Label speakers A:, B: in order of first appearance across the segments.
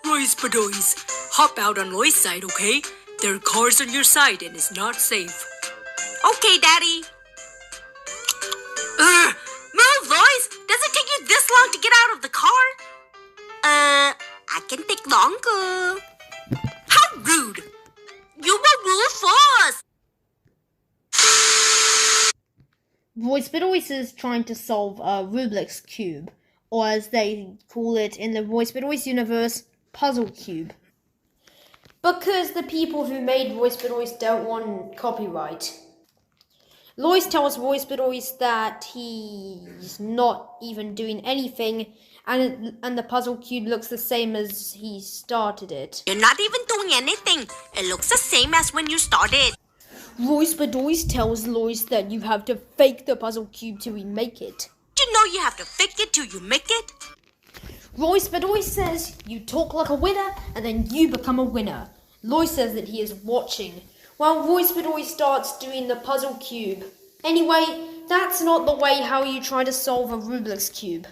A: ROYS, BEDOYS, hop out on LOYS side, okay? There are cars on your side and it's not safe.
B: Okay, Daddy. Move, LOYS! Does it take you this long to get out of the car? I can take longer. How rude! You will move fast!
C: ROYS BEDOYS is trying to solve a Rubik's Cube, or as they call it in the ROYS BEDOYS universe, Puzzle Cube. Because the people who made ROYS BEDOYS don't want copyright. LOYS tells ROYS BEDOYS that he's not even doing anything, and the puzzle cube looks the same as he started it.
B: You're not even doing anything. It looks the same as when you started.
C: ROYS BEDOYS tells LOYS that you have to fake the puzzle cube to remake it.
B: You know you have to fake it till you make it?
C: ROYS BEDOYS says you talk like a winner and then you become a winner. LOYS says that he is watching while ROYS BEDOYS starts doing the puzzle cube. Anyway, that's not the way how you try to solve a Rubik's Cube.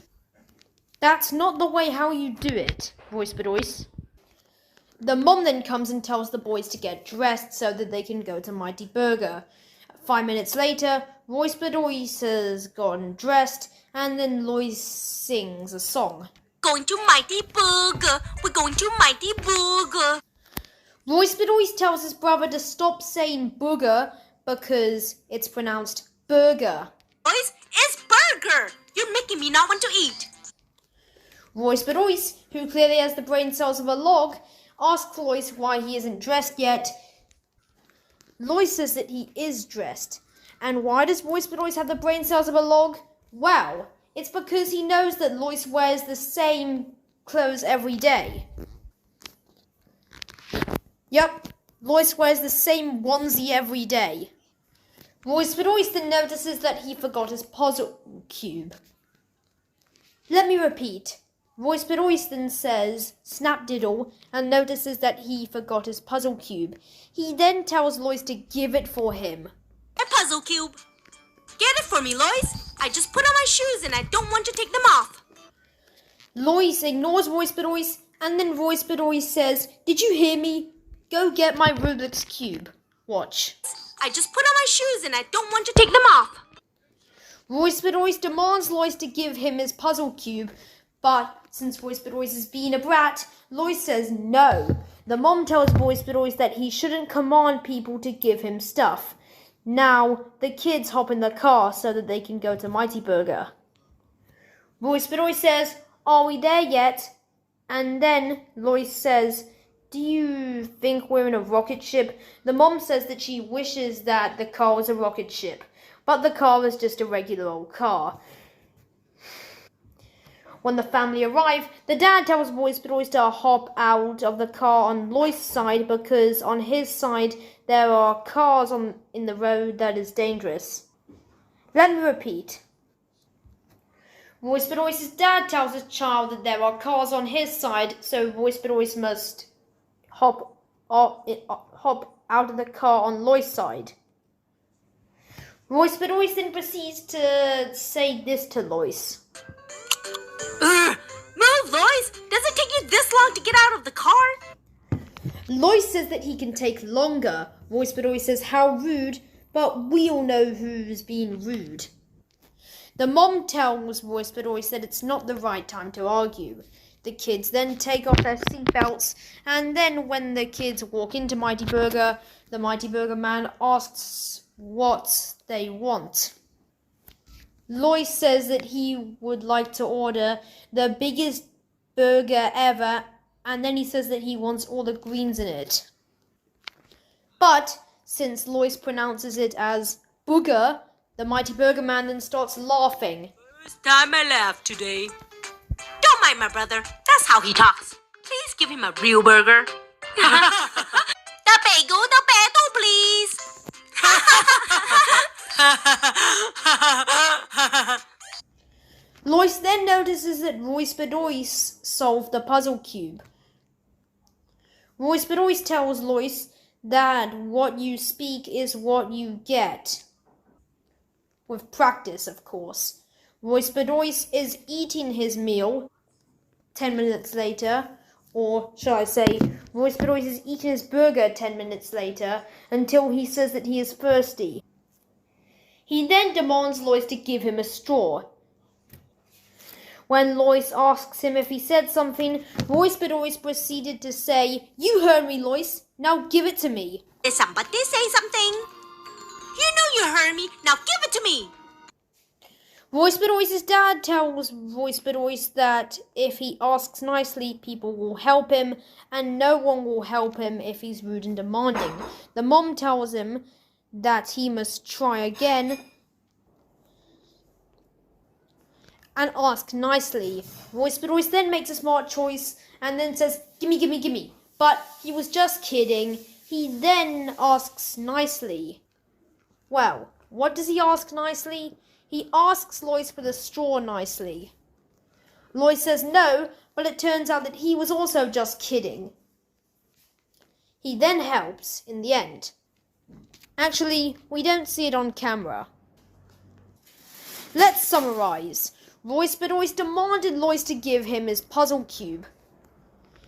C: That's not the way how you do it, ROYS BEDOYS. The mom then comes and tells the boys to get dressed so that they can go to Mighty Burger. 5 minutes later, ROYS BEDOYS has gotten dressed and then LOYS sings a song.
B: Going to Mighty Burger. We're going to Mighty Burger.
C: ROYS BEDOYS tells his brother to stop saying booger because it's pronounced burger.
B: LOYS, it's burger. You're making me not want to eat.
C: ROYS BEDOYS, who clearly has the brain cells of a log, asks LOYS why he isn't dressed yet. LOYS says that he is dressed. And why does ROYS BEDOYS have the brain cells of a log? Well, it's because he knows that LOYS wears the same clothes every day. Yep, LOYS wears the same onesie every day. ROYS BEDOYS then notices that he forgot his puzzle cube. Let me repeat. ROYS BEDOYS then says snapdiddle and notices that he forgot his puzzle cube. He then tells LOYS to give it for him.
B: A puzzle cube. Get it for me, LOYS. I just put on my shoes and I don't want to take them off.
C: LOYS ignores ROYS BEDOYS and then ROYS BEDOYS says, "Did you hear me? Go get my Rubik's Cube." Watch.
B: I just put on my shoes and I don't want to take them off.
C: ROYS BEDOYS demands LOYS to give him his puzzle cube, but since ROYS BEDOYS is being a brat, LOYS says no. The mom tells ROYS BEDOYS that he shouldn't command people to give him stuff. Now, the kids hop in the car so that they can go to Mighty Burger. ROYS BEDOYS says, "Are we there yet?" And then LOYS says, "Do you think we're in a rocket ship?" The mom says that she wishes that the car was a rocket ship, but the car is just a regular old car. When the family arrive, the dad tells ROYS BEDOYS to hop out of the car on LOYS' side because on his side there are cars in the road that is dangerous. Let me repeat. ROYS BEDOYS' dad tells his child that there are cars on his side, so ROYS BEDOYS must hop out of the car on LOYS' side. ROYS BEDOYS then proceeds to say this to LOYS.
B: Move, LOYS! Does it take you this long to get out of the car?
C: LOYS says that he can take longer. ROYS BEDOYS says how rude, but we all know who's being rude. The mom tells ROYS BEDOYS that it's not the right time to argue. The kids then take off their seatbelts, and then when the kids walk into Mighty Burger, the Mighty Burger man asks what they want. LOYS says that he would like to order the biggest burger ever, and then he says that he wants all the greens in it. But since LOYS pronounces it as booger, the Mighty Burger man then starts laughing.
A: First time I laughed today.
B: Don't mind my brother. That's how he talks. Please give him a real burger. The bagel, please.
C: LOYS then notices that ROYS BEDOYS solved the puzzle cube. ROYS BEDOYS tells LOYS that what you speak is what you get. With practice, of course. ROYS BEDOYS is eating his meal. 10 minutes later, or shall I say, Royce BEDOYS is eating his burger 10 minutes later until he says that he is thirsty. He then demands Loys to give him a straw. When Loys asks him if he said something, Royce BEDOYS proceeded to say, "You heard me, Loys. Now give it to me."
B: Did somebody say something? You know you heard me. Now give it to me.
C: Royce BEDOYS' dad tells Royce BEDOYS that if he asks nicely, people will help him, and no one will help him if he's rude and demanding. The mom tells him that he must try again and ask nicely. Royce BEDOYS then makes a smart choice and then says, "Gimme, gimme, gimme." But he was just kidding. He then asks nicely. Well, what does he ask nicely? He asks Loys for the straw nicely. Loys says no, but it turns out that he was also just kidding. He then helps in the end. Actually, we don't see it on camera. Let's summarize. Royce BEDOYS demanded Loys to give him his puzzle cube.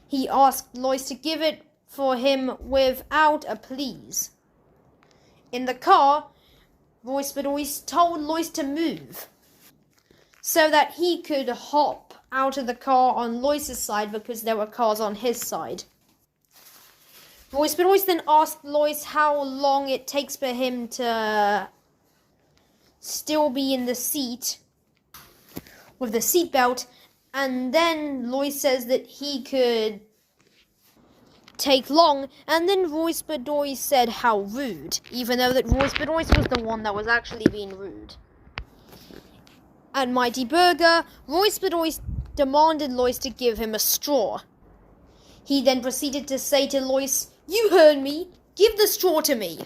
C: He asked Loys to give it for him without a please. In the car, Royce BEDOYS told Loys to move so that he could hop out of the car on Loys' side because there were cars on his side. Royce BEDOYS then asked Loys how long it takes for him to still be in the seat with the seatbelt, and then Loys says that he could take long, and then Royce BEDOYS said how rude, even though that Royce BEDOYS was the one that was actually being rude. At Mighty Burger, Royce BEDOYS demanded Loys to give him a straw. He then proceeded to say to Loys, "You heard me, give the straw to me."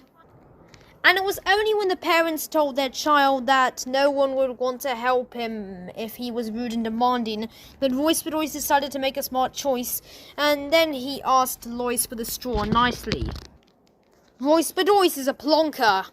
C: And it was only when the parents told their child that no one would want to help him if he was rude and demanding that Royce BEDOYS decided to make a smart choice, and then he asked Loys for the straw nicely. Royce BEDOYS is a plonker.